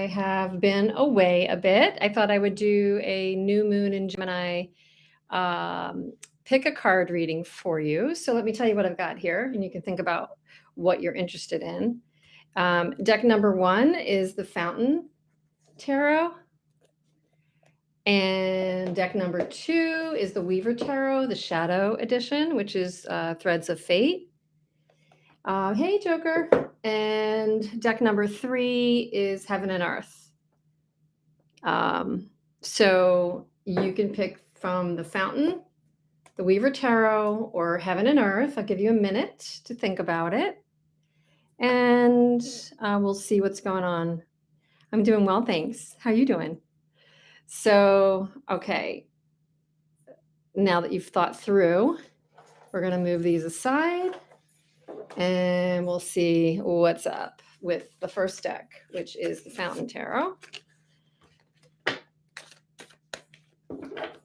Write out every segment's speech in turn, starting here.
have been away a bit. I thought I would do a new moon in Gemini pick a card reading for you. So let me tell you what I've got here, and you can think about what you're interested in. Deck number 1 is the Fountain Tarot. And deck number 2 is the Weaver Tarot, the Shadow Edition, which is Threads of Fate. Hey, Joker. And deck number 3 is Heaven and Earth. So you can pick from the Fountain, the Weaver Tarot, or Heaven and Earth. I'll give you a minute to think about it. And we'll see what's going on. I'm doing well, thanks. How are you doing? So, okay. Now that you've thought through, we're going to move these aside. And we'll see what's up with the first deck, which is the Fountain Tarot.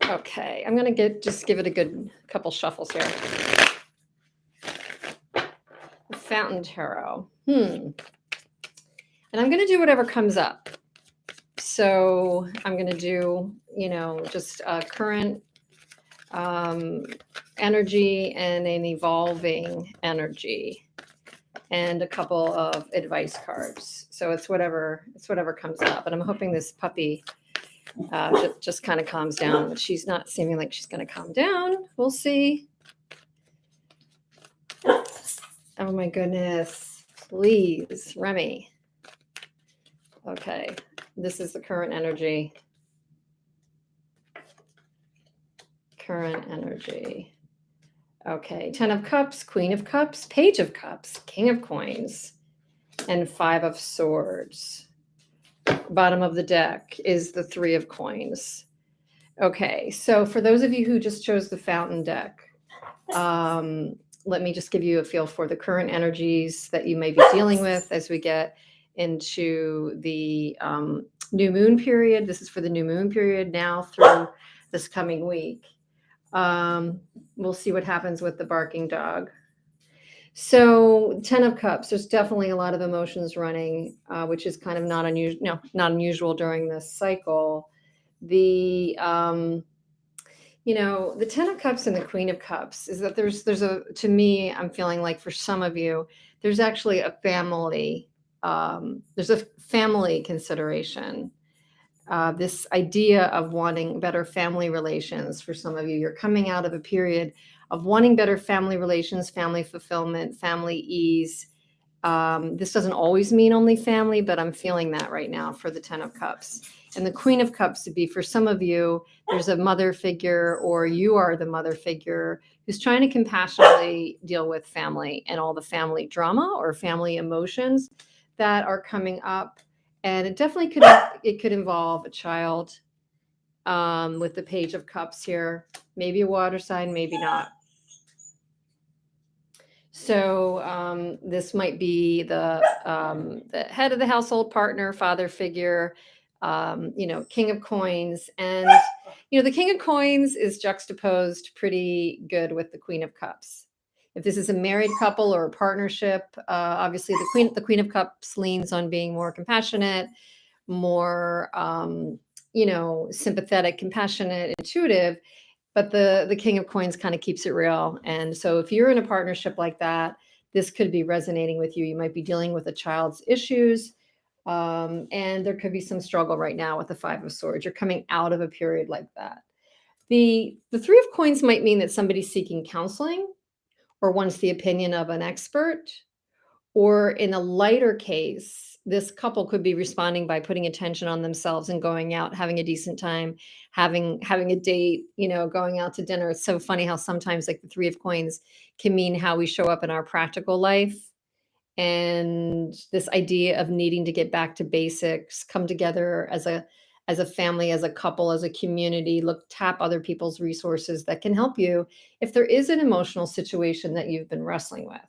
Okay, I'm going to just give it a good couple shuffles here. The Fountain Tarot. And I'm going to do whatever comes up. So I'm going to do, just a current energy and an evolving energy and a couple of advice cards. So it's whatever comes up. And I'm hoping this puppy just kind of calms down, but she's not seeming like she's going to calm down. We'll see. Oh my goodness. Please, Remy. Okay. This is the current energy. Current energy. Okay. 10 of Cups, Queen of Cups, Page of Cups, King of Coins, and 5 of Swords. Bottom of the deck is the 3 of Coins. Okay. So for those of you who just chose the Fountain deck, let me just give you a feel for the current energies that you may be dealing with as we get into the new moon period. This is for the new moon period now through this coming week. We'll see what happens with the barking dog. So 10 of Cups, there's definitely a lot of emotions running, which is kind of not unusual during this cycle. The the 10 of Cups and the Queen of Cups is that to me, I'm feeling like for some of you, there's actually a family. There's a family consideration. This idea of wanting better family relations for some of you. You're coming out of a period of wanting better family relations, family fulfillment, family ease. This doesn't always mean only family, but I'm feeling that right now for the 10 of Cups. And the Queen of Cups to be for some of you, there's a mother figure or you are the mother figure who's trying to compassionately deal with family and all the family drama or family emotions that are coming up. And it definitely could involve a child with the Page of Cups here, maybe a water sign, maybe not. So this might be the head of the household, partner, father figure, King of Coins. And, the King of Coins is juxtaposed pretty good with the Queen of Cups. If this is a married couple or a partnership, obviously the Queen of Cups leans on being more compassionate, more, sympathetic, compassionate, intuitive. But the King of Coins kind of keeps it real. And so if you're in a partnership like that, this could be resonating with you. You might be dealing with a child's issues. And there could be some struggle right now with the 5 of Swords. You're coming out of a period like that. The 3 of Coins might mean that somebody's seeking counseling or wants the opinion of an expert. Or in a lighter case, this couple could be responding by putting attention on themselves and going out, having a decent time, having a date, going out to dinner. It's so funny how sometimes like the 3 of Coins can mean how we show up in our practical life. And this idea of needing to get back to basics, come together as a family, as a couple, as a community, tap other people's resources that can help you if there is an emotional situation that you've been wrestling with.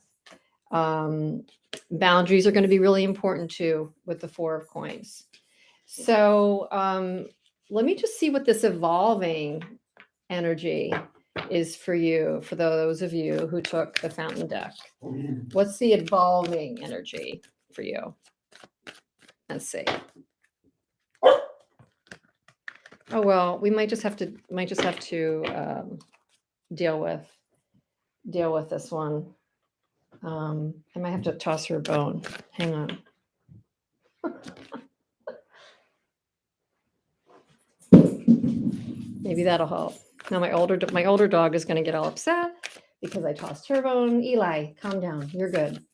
Boundaries are going to be really important too with the 4 of Coins. So let me just see what this evolving energy is for you, for those of you who took the Fountain deck. What's the evolving energy for you? Let's see. Oh, well, we might just have to deal with this one. I might have to toss her a bone. Hang on. Maybe that'll help. Now my older dog is going to get all upset because I tossed her bone. Eli, calm down. You're good.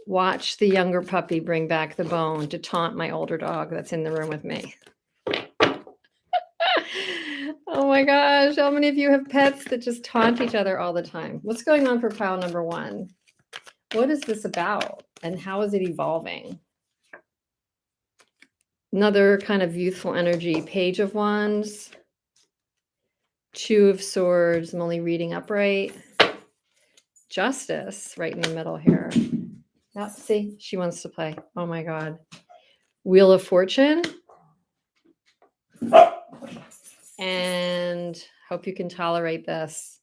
Watch the younger puppy bring back the bone to taunt my older dog that's in the room with me. Oh my gosh. How many of you have pets that just taunt each other all the time? What's going on for pile number 1? What is this about? And how is it evolving? Another kind of youthful energy. Page of Wands. 2 of Swords. I'm only reading upright. Justice right in the middle here. Now, see, she wants to play. Oh my God. Wheel of Fortune. And hope you can tolerate this.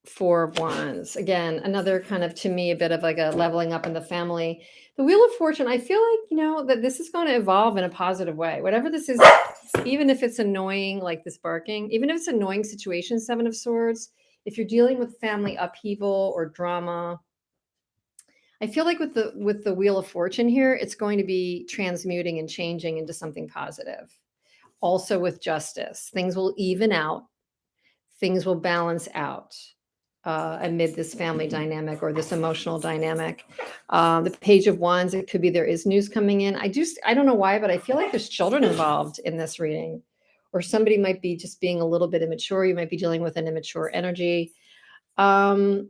4 of Wands. Again, another kind of, to me, a bit of like a leveling up in the family. The Wheel of Fortune, I feel like, that this is going to evolve in a positive way. Whatever this is, even if it's annoying, like this barking, even if it's an annoying situation, 7 of Swords, if you're dealing with family upheaval or drama, I feel like with the Wheel of Fortune here, it's going to be transmuting and changing into something positive. Also with Justice, things will even out. Things will balance out amid this family dynamic or this emotional dynamic. The Page of Wands, it could be there is news coming in. I don't know why, but I feel like there's children involved in this reading. Or somebody might be just being a little bit immature. You might be dealing with an immature energy. What's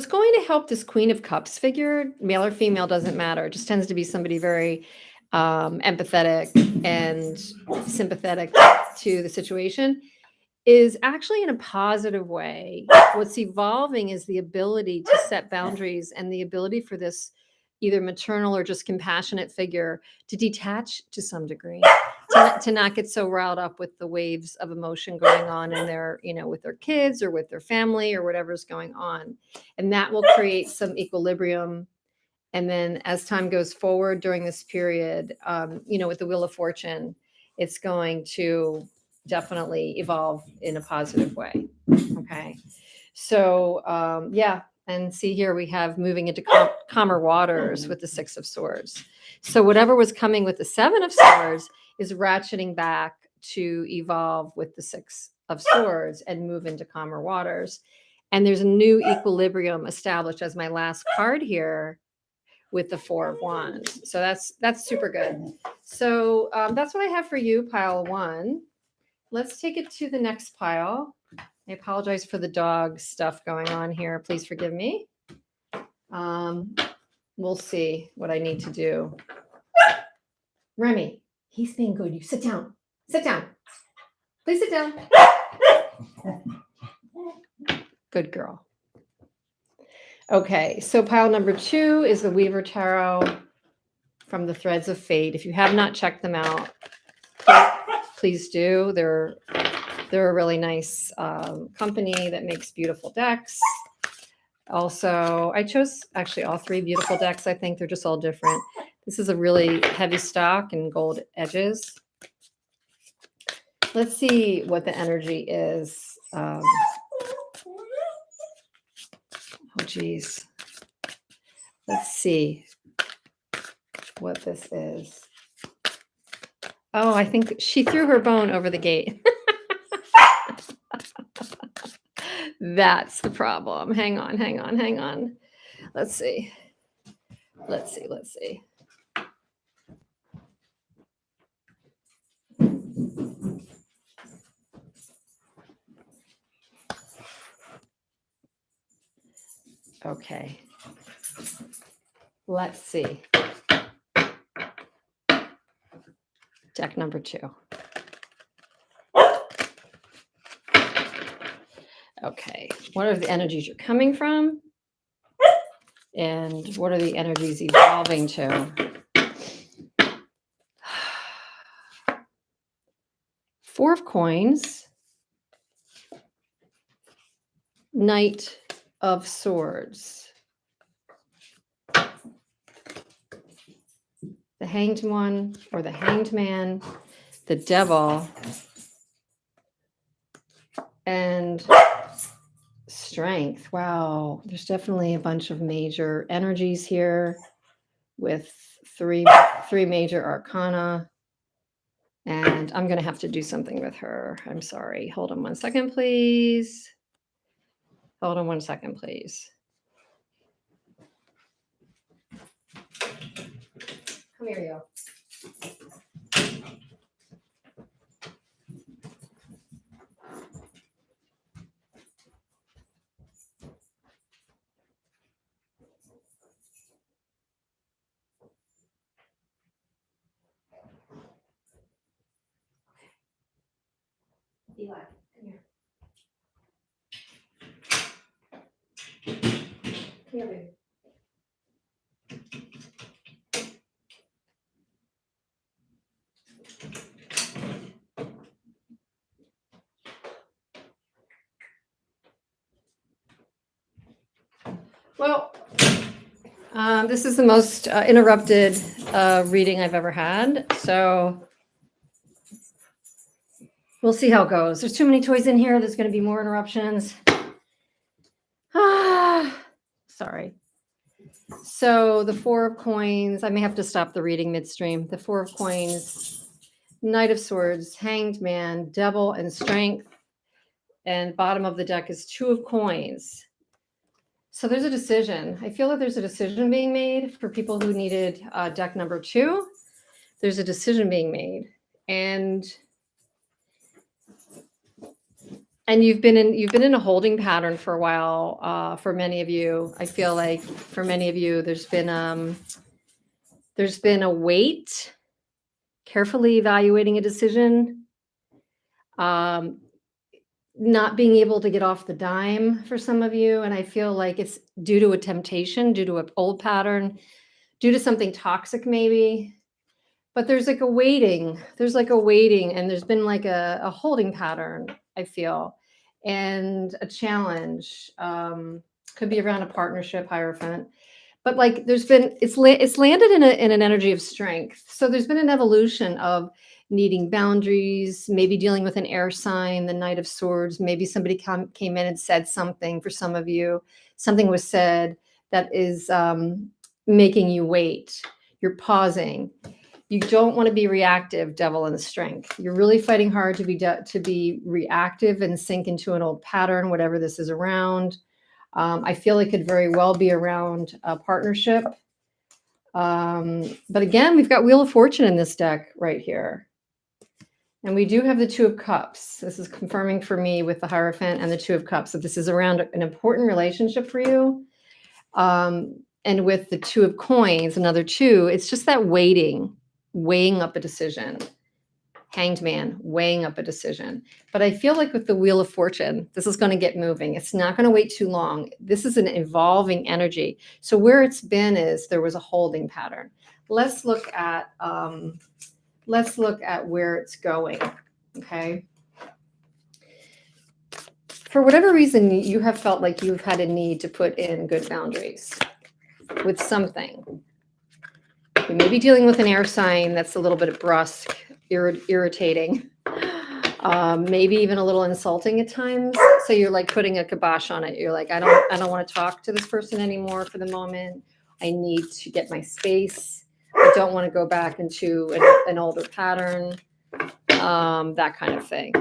going to help this Queen of Cups figure, male or female, doesn't matter. It just tends to be somebody very empathetic and sympathetic to the situation, is actually in a positive way. What's evolving is the ability to set boundaries and the ability for this either maternal or just compassionate figure to detach to some degree, to not get so riled up with the waves of emotion going on in their, with their kids or with their family or whatever's going on. And that will create some equilibrium. And then as time goes forward during this period, with the Wheel of Fortune, it's going to definitely evolve in a positive way. Okay. So, yeah. And see here, we have moving into calmer waters with the 6 of Swords. So whatever was coming with the 7 of Swords is ratcheting back to evolve with the 6 of Swords and move into calmer waters. And there's a new equilibrium established as my last card here with the 4 of Wands. So that's super good. So that's what I have for you, pile 1. Let's take it to the next pile. I apologize for the dog stuff going on here. Please forgive me. We'll see what I need to do. Remy, he's being good. You sit down. Sit down. Please sit down. Good girl. Okay, so pile number 2 is the Weaver Tarot from the Threads of Fate. If you have not checked them out, please do. They're a really nice company that makes beautiful decks. Also, I chose actually all 3 beautiful decks. I think they're just all different. This is a really heavy stock and gold edges. Let's see what the energy is. Oh, geez. Let's see what this is. Oh, I think she threw her bone over the gate. That's the problem. Hang on. Let's see. Okay. Let's see. Deck number 2. Okay. What are the energies you're coming from? And what are the energies evolving to? 4 of Coins. Knight of Swords. the Hanged One or the Hanged Man, the Devil, and Strength. Wow, there's definitely a bunch of major energies here with three major arcana. And I'm going to have to do something with her. I'm sorry. Hold on one second, please. Hold on one second, please. Come here, you. Eli, come here. Come here, baby. Well, this is the most interrupted reading I've ever had. So we'll see how it goes. There's too many toys in here. There's going to be more interruptions. Sorry. So the Four of Coins, I may have to stop the reading midstream. The Four of Coins, Knight of Swords, Hanged Man, Devil, and Strength. And bottom of the deck is Two of Coins. So there's a decision. I feel that there's a decision being made for people who needed deck number 2. There's a decision being made. And you've been in a holding pattern for a while. For many of you, I feel like for many of you, there's been a wait, carefully evaluating a decision, not being able to get off the dime for some of you. And I feel like it's due to a temptation, due to an old pattern, due to something toxic maybe. But there's like a waiting. There's like a waiting, and there's been like a holding pattern, I feel, and a challenge. Could be around a partnership, Hierophant. But like it's landed in an energy of strength. So there's been an evolution of needing boundaries, maybe dealing with an air sign, the Knight of Swords. Maybe somebody came in and said something. For some of you, something was said that is making you wait. You're pausing. You don't want to be reactive, Devil and the Strength. You're really fighting hard to be reactive and sink into an old pattern, whatever this is around. I feel it could very well be around a partnership. But again, we've got Wheel of Fortune in this deck right here. And we do have the Two of Cups. This is confirming for me with the Hierophant and the Two of Cups that this is around an important relationship for you. And with the Two of Coins, another 2, it's just that weighing up a decision. Hanged Man, weighing up a decision. But I feel like with the Wheel of Fortune, this is going to get moving. It's not going to wait too long. This is an evolving energy. So where it's been is there was a holding pattern. Let's look at where it's going. Okay. For whatever reason, you have felt like you've had a need to put in good boundaries with something. You may be dealing with an air sign that's a little bit brusque, irritating, maybe even a little insulting at times. So you're like putting a kibosh on it. You're like, I don't want to talk to this person anymore for the moment. I need to get my space. I don't want to go back into an older pattern, that kind of thing.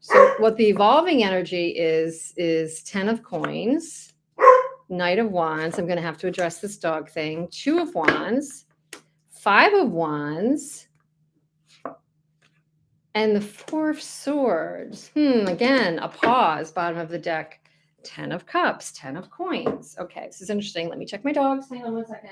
So what the evolving energy is 10 of Coins, Knight of Wands. I'm going to have to address this dog thing. 2 of Wands, 5 of Wands, and the 4 of Swords. Again, a pause, bottom of the deck. 10 of Cups, 10 of Coins. Okay, this is interesting. Let me check my dogs. Hang on one second.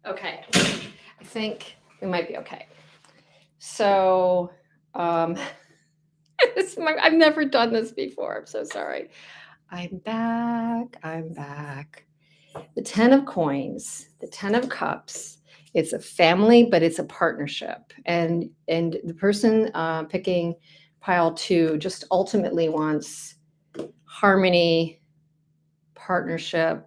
Okay, I think we might be okay. So this I've never done this before. I'm so sorry. I'm back. I'm back. The 10 of coins, the 10 of cups. It's a family, but it's a partnership. And the person picking pile 2 just ultimately wants harmony, partnership,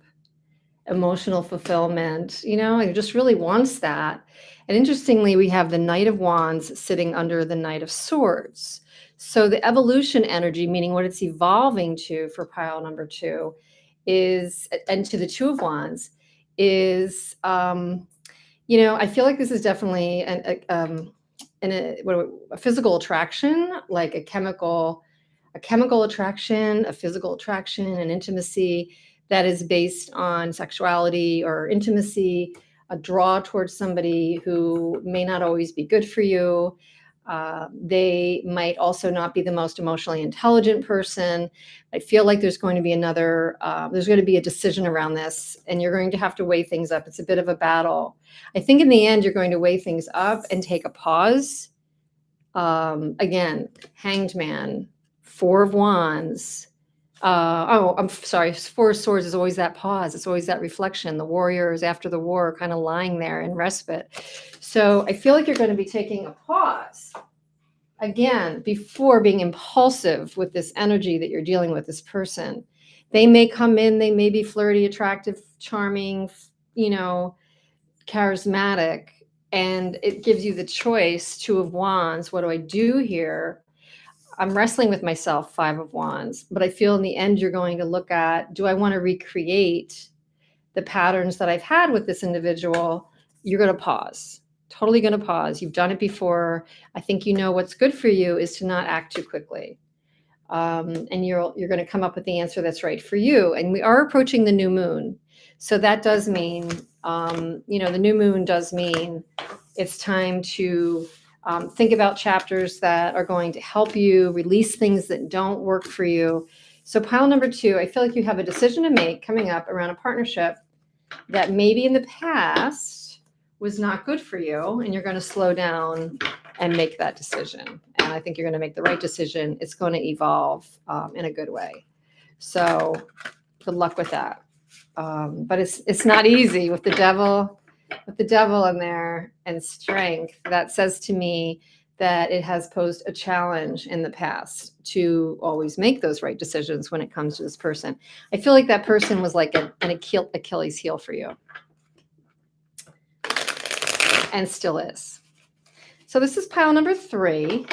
emotional fulfillment, it just really wants that. And interestingly, we have the Knight of Wands sitting under the Knight of Swords. So the evolution energy, meaning what it's evolving to for pile number 2 is, and to the Two of Wands is, I feel like this is definitely a physical attraction, like a chemical attraction, a physical attraction, an intimacy that is based on sexuality or intimacy, a draw towards somebody who may not always be good for you. They might also not be the most emotionally intelligent person. I feel like there's going to be a decision around this, and you're going to have to weigh things up. It's a bit of a battle. I think in the end, you're going to weigh things up and take a pause. Again, Hanged Man, 4 of Wands. I'm sorry, 4 of Swords is always that pause. It's always that reflection. The warriors after the war kind of lying there in respite. So I feel like you're going to be taking a pause again before being impulsive with this energy that you're dealing with this person. They may come in, they may be flirty, attractive, charming, charismatic, and it gives you the choice. 2 of Wands. What do I do here? I'm wrestling with myself, 5 of Wands, but I feel in the end you're going to look at, do I want to recreate the patterns that I've had with this individual? You're going to pause, totally going to pause. You've done it before. I think what's good for you is to not act too quickly. And you're going to come up with the answer that's right for you. And we are approaching the new moon. So that does mean, the new moon does mean it's time to think about chapters that are going to help you release things that don't work for you. So pile number 2, I feel like you have a decision to make coming up around a partnership that maybe in the past was not good for you, and you're going to slow down and make that decision. And I think you're going to make the right decision. It's going to evolve in a good way. So good luck with that. But it's not easy with the devil. With the devil in there and strength, that says to me that it has posed a challenge in the past to always make those right decisions when it comes to this person. I feel like that person was like an Achilles heel for you, and still is. So this is pile number 3.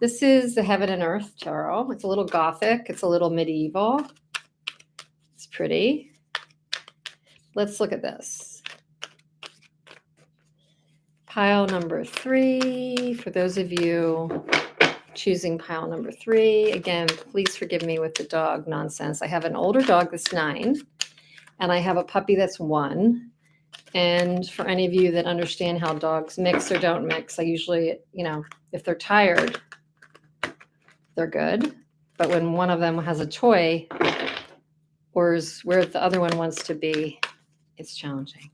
This is the Heaven and Earth Tarot. It's a little gothic. It's a little medieval. It's pretty. Let's look at this. Pile number 3, for those of you choosing pile number 3, again, please forgive me with the dog nonsense. I have an older dog that's 9, and I have a puppy that's 1. And for any of you that understand how dogs mix or don't mix, I usually, if they're tired, they're good. But when one of them has a toy or is where the other one wants to be, it's challenging.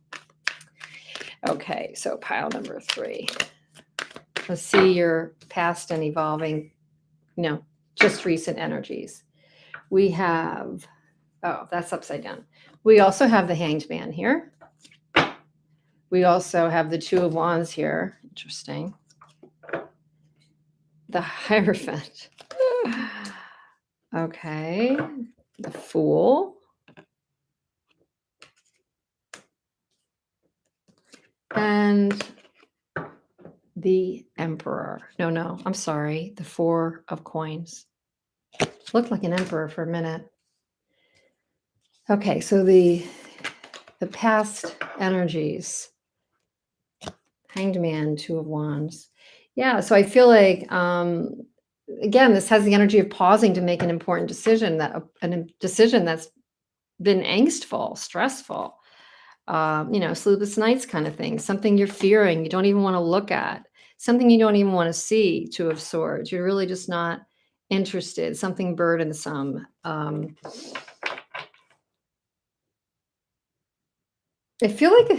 Okay, so pile number 3. Let's see your past and evolving, just recent energies. We have, that's upside down. We also have the Hanged Man here. We also have the 2 of Wands here. Interesting. The Hierophant. Okay, the Fool. And the Emperor. No, I'm sorry. The 4 of Coins. Looked like an emperor for a minute. Okay, so the past energies. Hanged Man, 2 of Wands. Yeah, so I feel like, again, this has the energy of pausing to make an important decision, a decision that's been angstful, stressful. Sleepless nights kind of thing, something you're fearing, you don't even want to look at, something you don't even want to see. 2 of Swords, you're really just not interested, something burdensome. I feel like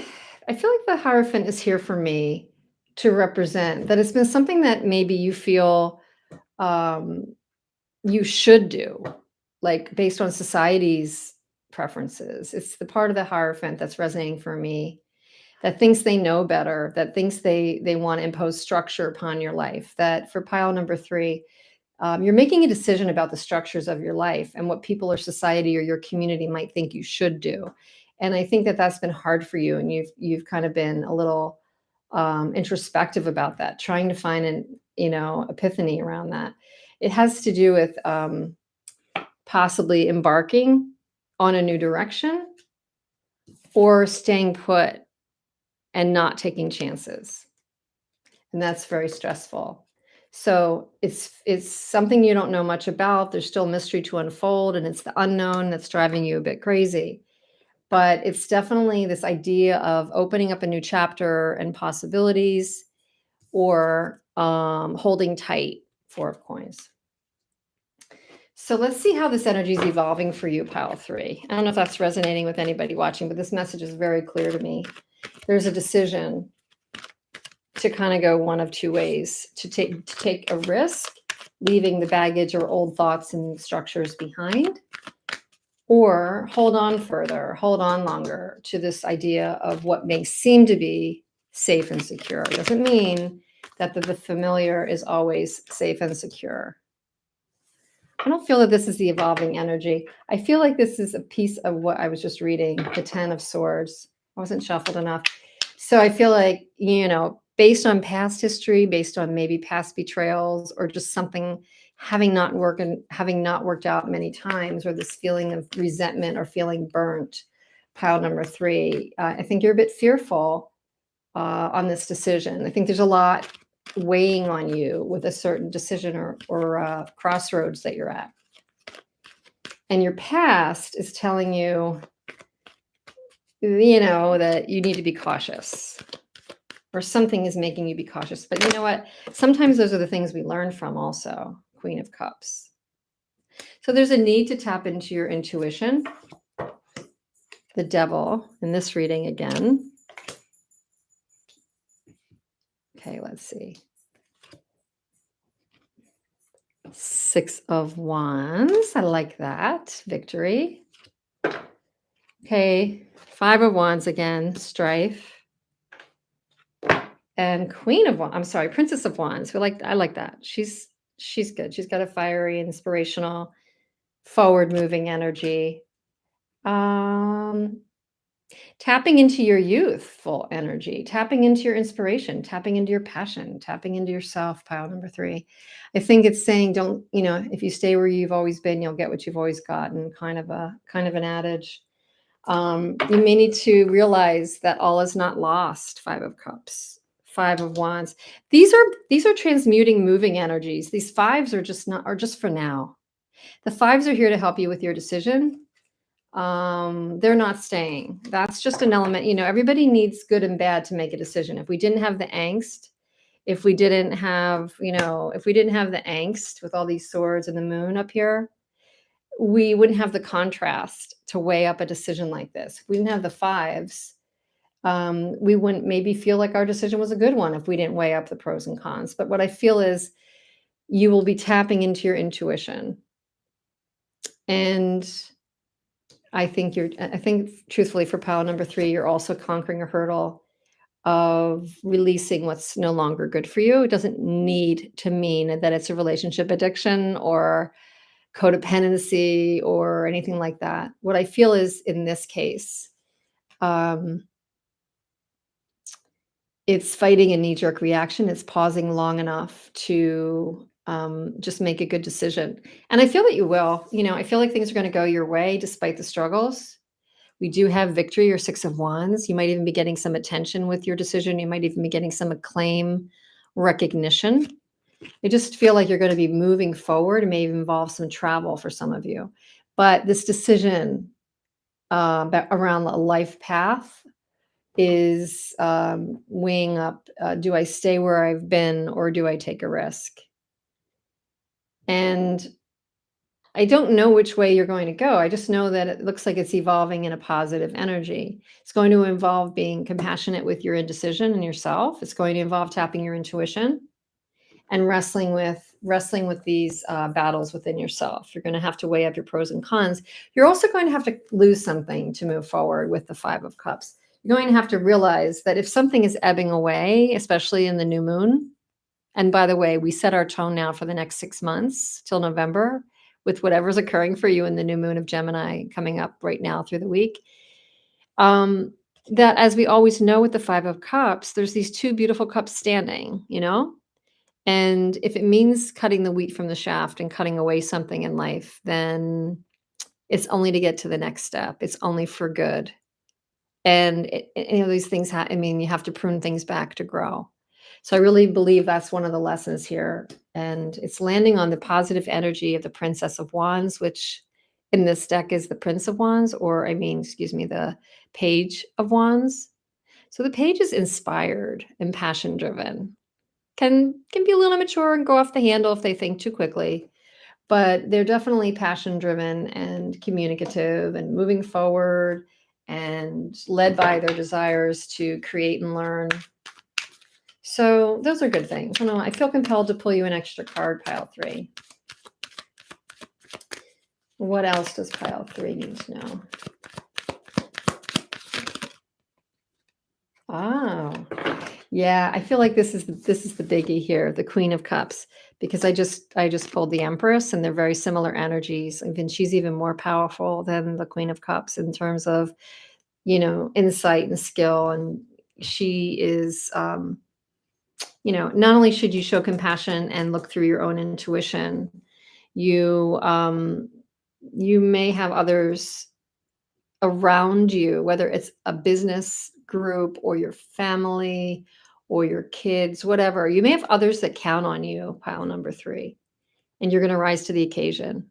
the Hierophant is here for me to represent that it's been something that maybe you feel um, you should do, like based on society's preferences. It's the part of the Hierophant that's resonating for me, that thinks they know better, that thinks they want to impose structure upon your life. That for pile number 3, you're making a decision about the structures of your life and what people or society or your community might think you should do. And I think that that's been hard for you, and you've kind of been a little introspective about that, trying to find an epiphany around that. It has to do with possibly embarking on a new direction or staying put and not taking chances. And that's very stressful. So it's something you don't know much about. There's still mystery to unfold, and it's the unknown that's driving you a bit crazy. But it's definitely this idea of opening up a new chapter and possibilities, or holding tight. 4 of coins. So let's see how this energy is evolving for you, pile 3. I don't know if that's resonating with anybody watching, but this message is very clear to me. There's a decision to kind of go one of 2 ways: to take a risk, leaving the baggage or old thoughts and structures behind, or hold on further, hold on longer to this idea of what may seem to be safe and secure. It doesn't mean that the familiar is always safe and secure. I don't feel that this is the evolving energy. I feel like this is a piece of what I was just reading, the 10 of Swords. I wasn't shuffled enough. So I feel like, based on past history, based on maybe past betrayals, or just something having not worked out many times, or this feeling of resentment or feeling burnt, pile number 3, I think you're a bit fearful on this decision. I think there's a lot weighing on you with a certain decision or crossroads that you're at. And your past is telling you, that you need to be cautious, or something is making you be cautious. But you know what? Sometimes those are the things we learn from also. Queen of Cups. So there's a need to tap into your intuition. The Devil in this reading again. Okay, let's see. 6 of Wands. I like that. Victory. Okay, 5 of Wands again. Strife. And Princess of Wands. I like that. She's good. She's got a fiery, inspirational, forward-moving energy. Tapping into your youthful energy, tapping into your inspiration, tapping into your passion, tapping into yourself, pile number 3. I think it's saying, don't, if you stay where you've always been, you'll get what you've always gotten, kind of an adage. You may need to realize that all is not lost, 5 of Cups, 5 of Wands. These are transmuting, moving energies. These 5s are just for now. The 5s are here to help you with your decision. They're not staying. That's just an element. Everybody needs good and bad to make a decision. If we didn't have the angst, if we didn't have the angst with all these swords and the moon up here, we wouldn't have the contrast to weigh up a decision like this. If we didn't have the 5s, we wouldn't maybe feel like our decision was a good one if we didn't weigh up the pros and cons. But what I feel is you will be tapping into your intuition. And I think truthfully, for pile number 3, you're also conquering a hurdle of releasing what's no longer good for you. It doesn't need to mean that it's a relationship addiction or codependency or anything like that. What I feel is, in this case, it's fighting a knee-jerk reaction. It's pausing long enough to just make a good decision. And I feel that you will. I feel like things are going to go your way despite the struggles. We do have victory, or 6 of Wands. You might even be getting some attention with your decision. You might even be getting some acclaim, recognition. I just feel like you're going to be moving forward. It may even involve some travel for some of you. But this decision around a life path is weighing up, do I stay where I've been, or do I take a risk? And I don't know which way you're going to go. I just know that it looks like it's evolving in a positive energy. It's going to involve being compassionate with your indecision and yourself. It's going to involve tapping your intuition. and wrestling with these battles within yourself. You're going to have to weigh up your pros and cons. You're also going to have to lose something to move forward with the Five of Cups. You're going to have to realize that if something is ebbing away, especially in the new moon, and by the way, we set our tone now for the next 6 months till November with whatever's occurring for you in the new moon of Gemini coming up right now through the week. That, as we always know with the Five of Cups, there's these two beautiful cups standing, and if it means cutting the wheat from the shaft and cutting away something in life, then it's only to get to the next step. It's only for good. And these things, you have to prune things back to grow. So I really believe that's one of the lessons here. And it's landing on the positive energy of the Princess of Wands, which in this deck is the Prince of Wands, the Page of Wands. So the page is inspired and passion driven. Can be a little immature and go off the handle if they think too quickly, but they're definitely passion driven and communicative and moving forward and led by their desires to create and learn. So those are good things. I feel compelled to pull you an extra card, pile 3. What else does pile 3 need to know? Oh, yeah. I feel like this is the biggie here, the Queen of Cups, because I just pulled the Empress, and they're very similar energies. Even she's even more powerful than the Queen of Cups in terms of, insight and skill. And she is, not only should you show compassion and look through your own intuition, you may have others around you, whether it's a business group or your family or your kids, whatever. You may have others that count on you, pile number 3, and you're going to rise to the occasion.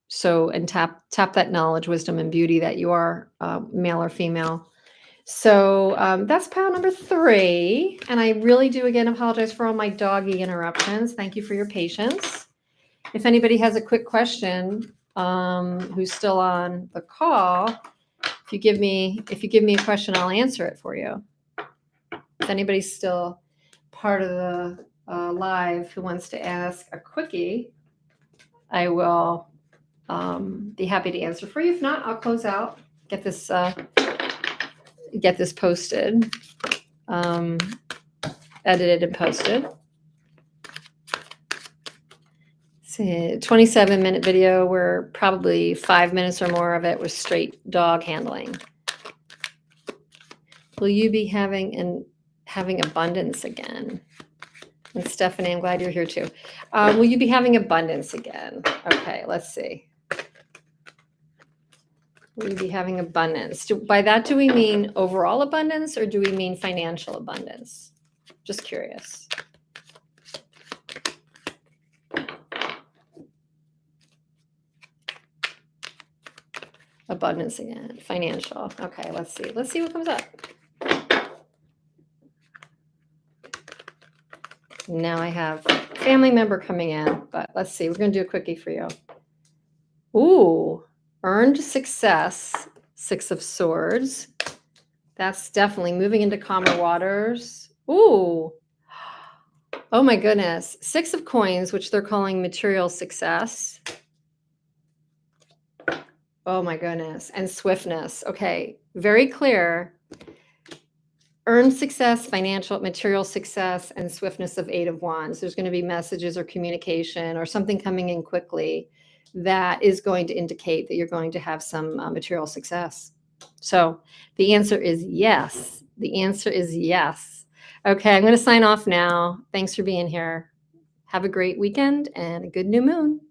So, and tap that knowledge, wisdom, and beauty that you are, male or female. So that's pile number 3. And I really do, again, apologize for all my doggy interruptions. Thank you for your patience. If anybody has a quick question, who's still on the call, if you give me a question, I'll answer it for you. If anybody's still part of the live who wants to ask a quickie, I will be happy to answer for you. If not, I'll close out, get this posted, edited and posted. It's a 27-minute video where probably 5 minutes or more of it was straight dog handling. Will you be having abundance again? And Stephanie, I'm glad you're here too. Will you be having abundance again? Okay, let's see. Will you be having abundance? By that, do we mean overall abundance, or do we mean financial abundance? Just curious. Abundance again, financial. Okay, let's see. Let's see what comes up. Now I have family member coming in, but let's see. We're going to do a quickie for you. Ooh, earned success, 6 of Swords. That's definitely moving into calmer waters. Ooh. Oh my goodness. 6 of Coins, which they're calling material success. Oh my goodness. And swiftness. Okay. Very clear. Earned success, financial, material success, and swiftness of 8 of Wands. There's going to be messages or communication or something coming in quickly that is going to indicate that you're going to have some material success. So the answer is yes. The answer is yes. Okay, I'm going to sign off now. Thanks for being here. Have a great weekend and a good new moon.